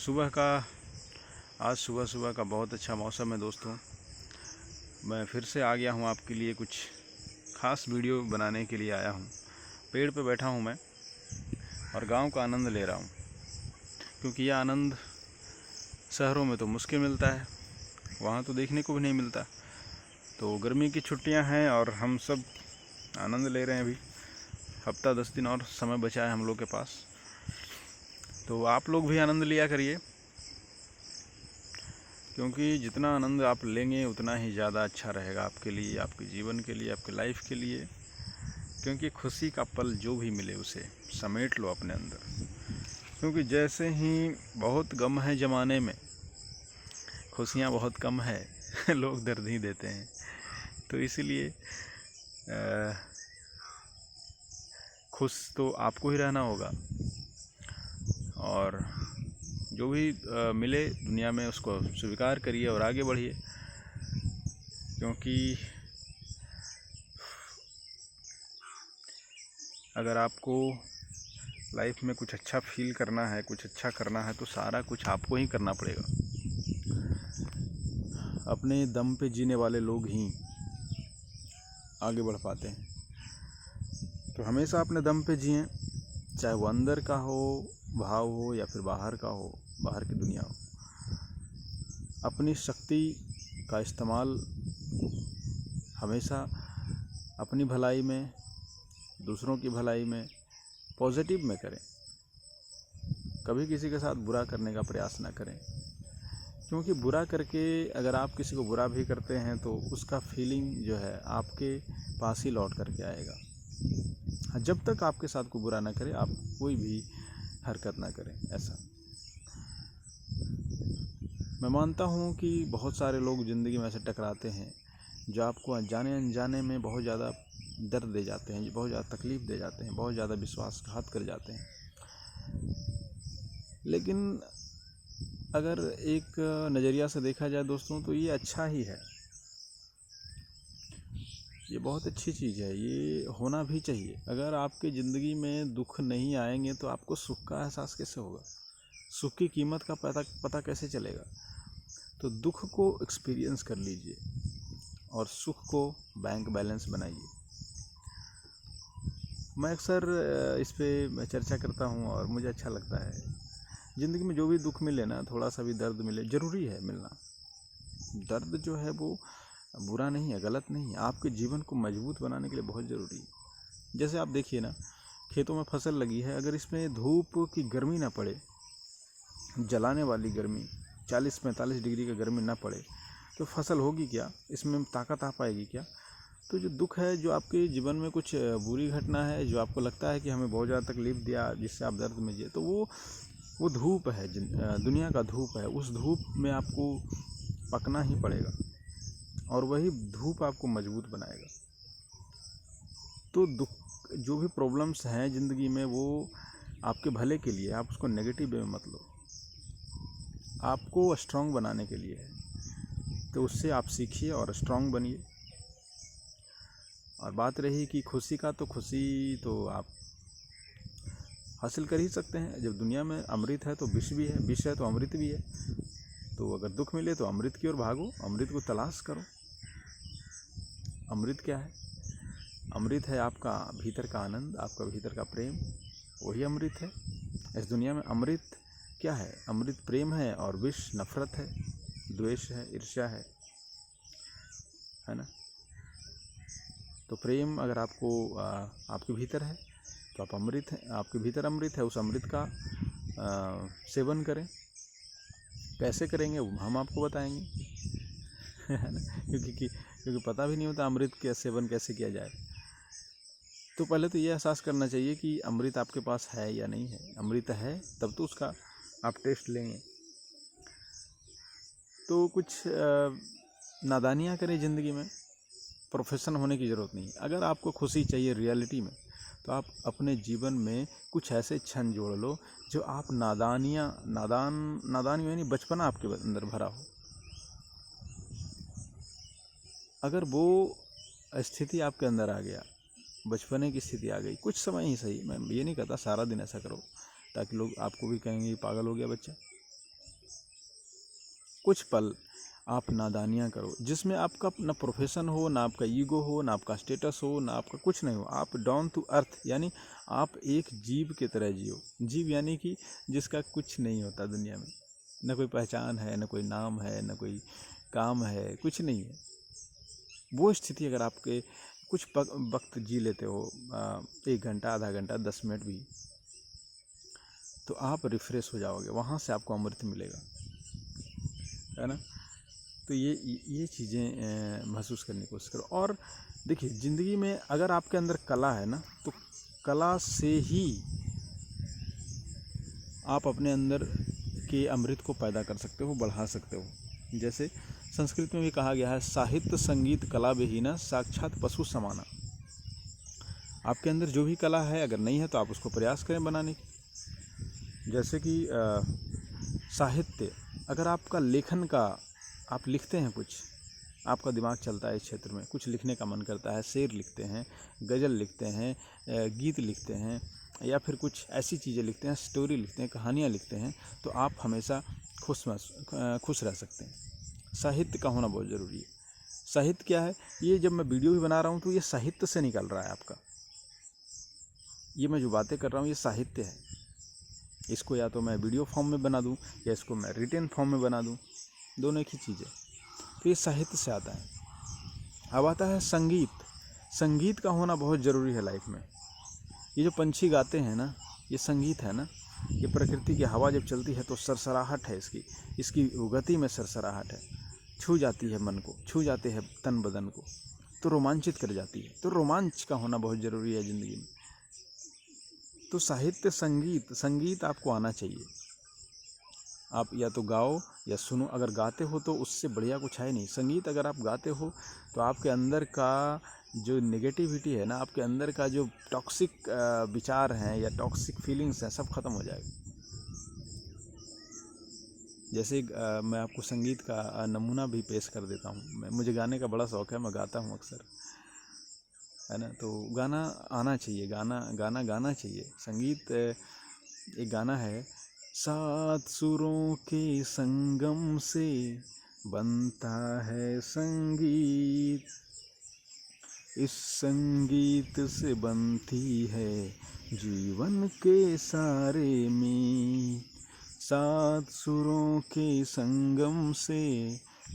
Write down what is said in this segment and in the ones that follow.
सुबह का आज सुबह का बहुत अच्छा मौसम है दोस्तों। मैं फिर से आ गया हूँ आपके लिए कुछ ख़ास वीडियो बनाने के लिए आया हूँ। पेड़ पे बैठा हूँ मैं और गांव का आनंद ले रहा हूँ, क्योंकि यह आनंद शहरों में तो मुश्किल मिलता है, वहाँ तो देखने को भी नहीं मिलता। तो गर्मी की छुट्टियाँ हैं और हम सब आनंद ले रहे हैं। अभी हफ्ता 10 दिन और समय बचा है हम लोग के पास, तो आप लोग भी आनंद लिया करिए, क्योंकि जितना आनंद आप लेंगे उतना ही ज़्यादा अच्छा रहेगा आपके लिए, आपके जीवन के लिए, आपके लाइफ के लिए। क्योंकि खुशी का पल जो भी मिले उसे समेट लो अपने अंदर, क्योंकि जैसे ही बहुत गम है ज़माने में, खुशियाँ बहुत कम है लोग दर्द ही देते हैं। तो इसलिए खुश तो आपको ही रहना होगा, और जो भी मिले दुनिया में उसको स्वीकार करिए और आगे बढ़िए। क्योंकि अगर आपको लाइफ में कुछ अच्छा फील करना है, कुछ अच्छा करना है, तो सारा कुछ आपको ही करना पड़ेगा। अपने दम पे जीने वाले लोग ही आगे बढ़ पाते हैं। तो हमेशा अपने दम पे जिएं, चाहे वो अंदर का हो भाव हो या फिर बाहर का हो, बाहर की दुनिया हो। अपनी शक्ति का इस्तेमाल हमेशा अपनी भलाई में, दूसरों की भलाई में, पॉजिटिव में करें। कभी किसी के साथ बुरा करने का प्रयास ना करें, क्योंकि बुरा करके अगर आप किसी को बुरा भी करते हैं तो उसका फीलिंग जो है आपके पास ही लौट करके आएगा। जब तक आपके साथ कोई बुरा ना करे, आप कोई भी हरकत ना करें। ऐसा मैं मानता हूँ कि बहुत सारे लोग ज़िंदगी में ऐसे टकराते हैं जो आपको अनजाने अनजाने में बहुत ज़्यादा दर्द दे जाते हैं, बहुत ज़्यादा तकलीफ़ दे जाते हैं, बहुत ज़्यादा विश्वासघात कर जाते हैं। लेकिन अगर एक नज़रिया से देखा जाए दोस्तों, तो ये अच्छा ही है, ये बहुत अच्छी चीज़ है, ये होना भी चाहिए। अगर आपके ज़िंदगी में दुख नहीं आएंगे तो आपको सुख का एहसास कैसे होगा, सुख की कीमत का पता कैसे चलेगा। तो दुख को एक्सपीरियंस कर लीजिए और सुख को बैंक बैलेंस बनाइए। मैं अक्सर इस पे चर्चा करता हूँ और मुझे अच्छा लगता है। ज़िंदगी में जो भी दुख मिले ना, थोड़ा सा भी दर्द मिले, ज़रूरी है मिलना। दर्द जो है वो बुरा नहीं है, गलत नहीं है, आपके जीवन को मजबूत बनाने के लिए बहुत ज़रूरी है। जैसे आप देखिए ना, खेतों में फसल लगी है, अगर इसमें धूप की गर्मी ना पड़े, जलाने वाली गर्मी, 40-45 डिग्री का गर्मी ना पड़े, तो फसल होगी क्या, इसमें ताकत आ पाएगी क्या। तो जो दुख है, जो आपके जीवन में कुछ बुरी घटना है, जो आपको लगता है कि हमें बहुत ज़्यादा तकलीफ़ दिया, जिससे आप दर्द में जिए, तो वो धूप है, दुनिया का धूप है। उस धूप में आपको पकना ही पड़ेगा और वही धूप आपको मजबूत बनाएगा। तो दुख, जो भी प्रॉब्लम्स हैं ज़िंदगी में, वो आपके भले के लिए, आप उसको नेगेटिव वे में मत लो, आपको स्ट्रांग बनाने के लिए है। तो उससे आप सीखिए और स्ट्रांग बनिए। और बात रही कि खुशी का, तो खुशी तो आप हासिल कर ही सकते हैं। जब दुनिया में अमृत है तो विष भी है, विष है तो अमृत भी है। तो अगर दुख मिले तो अमृत की ओर भागो, अमृत को तलाश करो। अमृत क्या है? अमृत है आपका भीतर का आनंद, आपका भीतर का प्रेम, वही अमृत है। इस दुनिया में अमृत क्या है? अमृत प्रेम है और विष नफरत है, द्वेष है, ईर्ष्या है ना। तो प्रेम अगर आपको आपके भीतर है तो आप अमृत हैं, आपके भीतर अमृत है। उस अमृत का सेवन करें। कैसे करेंगे वो हम आपको बताएंगे है ना, क्योंकि पता भी नहीं होता अमृत का सेवन कैसे किया जाए। तो पहले तो ये एहसास करना चाहिए कि अमृत आपके पास है या नहीं है। अमृत है तब तो उसका आप टेस्ट लेंगे। तो कुछ नादानियाँ करें ज़िंदगी में, प्रोफेशन होने की ज़रूरत नहीं। अगर आपको खुशी चाहिए रियलिटी में, तो आप अपने जीवन में कुछ ऐसे क्षण जोड़ लो जो आप नादानी यानी बचपना आपके अंदर भरा हो। अगर वो स्थिति आपके अंदर आ गया, बचपने की स्थिति आ गई, कुछ समय ही सही, मैं ये नहीं कहता सारा दिन ऐसा करो, ताकि लोग आपको भी कहेंगे पागल हो गया बच्चा। कुछ पल आप नादानियाँ करो जिसमें आपका ना प्रोफेशन हो, ना आपका ईगो हो, ना आपका स्टेटस हो, ना आपका कुछ नहीं हो। आप डाउन टू अर्थ यानी आप एक जीव की तरह जियो। जीव यानी कि जिसका कुछ नहीं होता दुनिया में, ना कोई पहचान है, ना कोई नाम है, ना कोई काम है, कुछ नहीं है। वो स्थिति अगर आपके कुछ वक्त जी लेते हो, 1 घंटा, आधा घंटा, 10 मिनट भी, तो आप रिफ्रेश हो जाओगे, वहाँ से आपको अमृत मिलेगा, है ना। तो ये चीज़ें महसूस करने की कोशिश करो। और देखिए, ज़िंदगी में अगर आपके अंदर कला है ना, तो कला से ही आप अपने अंदर के अमृत को पैदा कर सकते हो, बढ़ा सकते हो। जैसे संस्कृत में भी कहा गया है, साहित्य संगीत कला विहीना साक्षात पशु समाना। आपके अंदर जो भी कला है, अगर नहीं है तो आप उसको प्रयास करें बनाने की। जैसे कि साहित्य, अगर आपका लेखन का, आप लिखते हैं कुछ, आपका दिमाग चलता है इस क्षेत्र में, कुछ लिखने का मन करता है, शेर लिखते हैं, गज़ल लिखते हैं, गीत लिखते हैं, या फिर कुछ ऐसी चीज़ें लिखते हैं, स्टोरी लिखते हैं, कहानियाँ लिखते हैं, तो आप हमेशा खुश रह सकते हैं। साहित्य का होना बहुत ज़रूरी है। साहित्य क्या है? ये जब मैं वीडियो भी बना रहा हूँ तो ये साहित्य से निकल रहा है आपका। ये मैं जो बातें कर रहा हूँ ये साहित्य है। इसको या तो मैं वीडियो फॉर्म में बना दूँ या इसको मैं रिटन फॉर्म में बना दूँ, दोनों एक ही चीज़ है। तो ये साहित्य से आता है। अब आता है संगीत। संगीत का होना बहुत ज़रूरी है लाइफ में। ये जो पंछी गाते हैं ना, ये संगीत है ना। ये प्रकृति की हवा जब चलती है तो सरसराहट है इसकी गति में सरसराहट है, छू जाती है मन को, छू जाते हैं तन बदन को, तो रोमांचित कर जाती है। तो रोमांच का होना बहुत ज़रूरी है ज़िंदगी में। तो साहित्य, संगीत आपको आना चाहिए। आप या तो गाओ या सुनो। अगर गाते हो तो उससे बढ़िया कुछ है नहीं। संगीत अगर आप गाते हो तो आपके अंदर का जो नेगेटिविटी है ना, आपके अंदर का जो टॉक्सिक विचार हैं या टॉक्सिक फीलिंग्स हैं, सब खत्म हो जाएगा। जैसे मैं आपको संगीत का नमूना भी पेश कर देता हूँ। मुझे गाने का बड़ा शौक़ है, मैं गाता हूँ अक्सर, है ना। तो गाना आना चाहिए, गाना चाहिए। संगीत एक गाना है, 7 सुरों के संगम से बनता है संगीत, इस संगीत से बनती है जीवन के सारे मीत। 7 सुरों के संगम से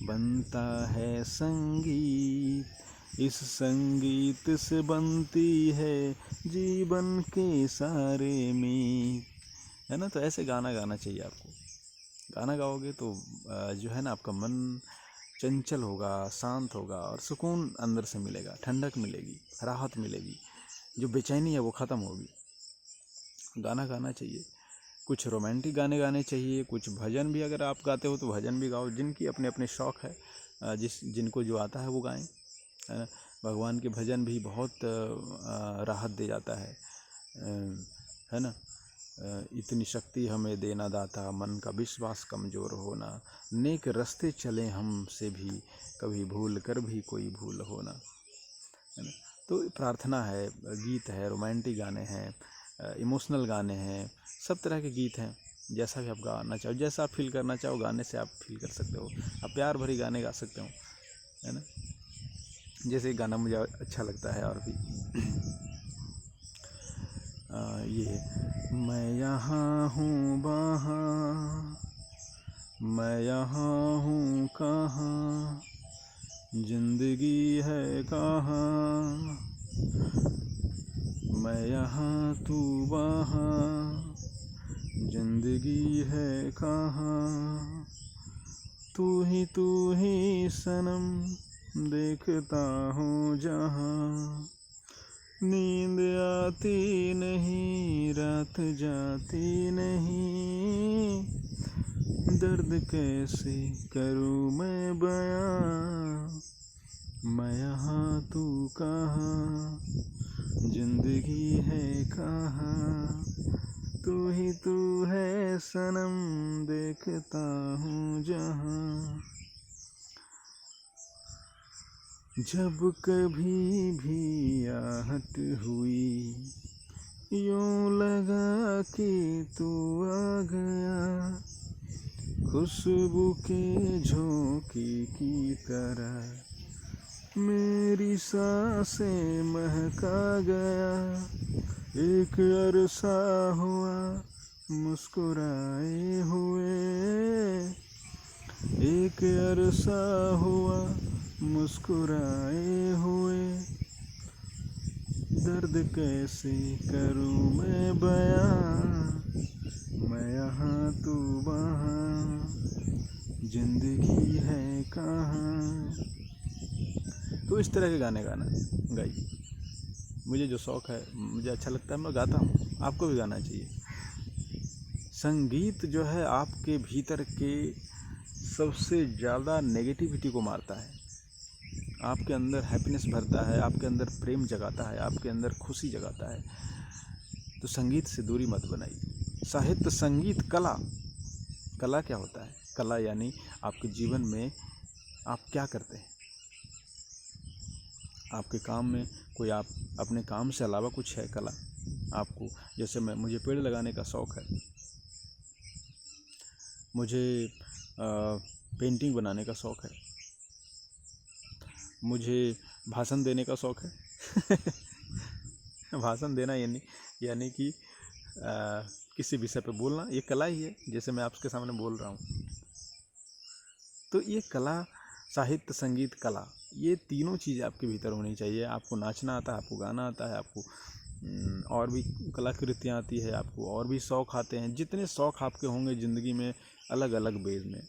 बनता है संगीत, इस संगीत से बनती है जीवन के सारे मीत, है ना। तो ऐसे गाना चाहिए आपको। गाना गाओगे तो जो है ना, आपका मन चंचल होगा, शांत होगा और सुकून अंदर से मिलेगा, ठंडक मिलेगी, राहत मिलेगी, जो बेचैनी है वो ख़त्म होगी। गाना गाना चाहिए। कुछ रोमांटिक गाने गाने चाहिए, कुछ भजन भी अगर आप गाते हो तो भजन भी गाओ। जिनकी अपने अपने शौक़ है, जिनको जो आता है वो गाएं, है ना। भगवान के भजन भी बहुत राहत दे जाता है ना। इतनी शक्ति हमें देना दाता, मन का विश्वास कमज़ोर होना, नेक रास्ते चले हमसे भी, कभी भूल कर भी कोई भूल होना, है ना। तो प्रार्थना है, गीत है, रोमांटिक गाने हैं, इमोशनल गाने हैं, सब तरह के गीत हैं। जैसा भी आप गाना चाहो, जैसा आप फील करना चाहो, गाने से आप फील कर सकते हो। आप प्यार भरी गाने गा सकते हो, है ना। जैसे गाना मुझे अच्छा लगता है और भी ये, मैं यहाँ हूँ वहाँ, मैं यहाँ हूँ कहाँ, जिंदगी है कहाँ, मैं यहाँ तू वहाँ, जिंदगी है कहाँ, तू ही सनम देखता हूँ जहाँ, नींद आती नहीं, रात जाती नहीं, दर्द कैसे करूँ मैं बयां, मैं यहाँ तू कहाँ, जिंदगी है कहाँ, तू है सनम देखता हूँ जहाँ। जब कभी भी आहट हुई, यूं लगा कि तू आ गया, खुशबू के झोंके की तरह मेरी सांसें महका गया। एक अरसा हुआ मुस्कुराए हुए, एक अरसा हुआ मुस्कुराए हुए। दर्द कैसे करूं मैं बयां, मैं यहाँ तू वहाँ, जिंदगी है कहाँ। तो इस तरह के गाने गाइए। मुझे जो शौक़ है, मुझे अच्छा लगता है, मैं गाता हूँ, आपको भी गाना चाहिए। संगीत जो है आपके भीतर के सबसे ज़्यादा नेगेटिविटी को मारता है, आपके अंदर हैप्पीनेस भरता है, आपके अंदर प्रेम जगाता है, आपके अंदर खुशी जगाता है। तो संगीत से दूरी मत बनाइए। साहित्य, संगीत, कला। कला क्या होता है? कला यानी आपके जीवन में आप क्या करते हैं, आपके काम में कोई, आप अपने काम से अलावा कुछ है कला आपको। जैसे मुझे पेड़ लगाने का शौक़ है, मुझे पेंटिंग बनाने का शौक़ है, मुझे भाषण देने का शौक़ है। भाषण देना यानी कि किसी विषय पे बोलना, ये कला ही है, जैसे मैं आपके सामने बोल रहा हूँ। तो ये कला, साहित्य, संगीत, कला, ये तीनों चीज़ आपके भीतर होनी चाहिए। आपको नाचना आता है, आपको गाना आता है, आपको और भी कलाकृतियाँ आती है, आपको और भी शौक़ आते हैं। जितने शौक़ आपके होंगे ज़िंदगी में अलग अलग बेस में,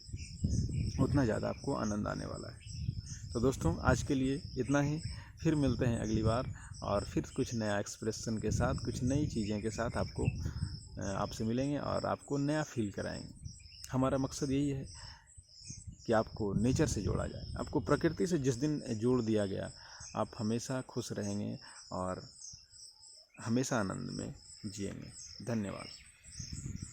उतना ज़्यादा आपको आनंद आने वाला है। तो दोस्तों, आज के लिए इतना ही। फिर मिलते हैं अगली बार, और फिर कुछ नया एक्सप्रेशन के साथ, कुछ नई चीज़ें के साथ आपसे मिलेंगे और आपको नया फील कराएंगे। हमारा मकसद यही है कि आपको नेचर से जोड़ा जाए, आपको प्रकृति से जिस दिन जोड़ दिया गया, आप हमेशा खुश रहेंगे और हमेशा आनंद में जिएंगे। धन्यवाद।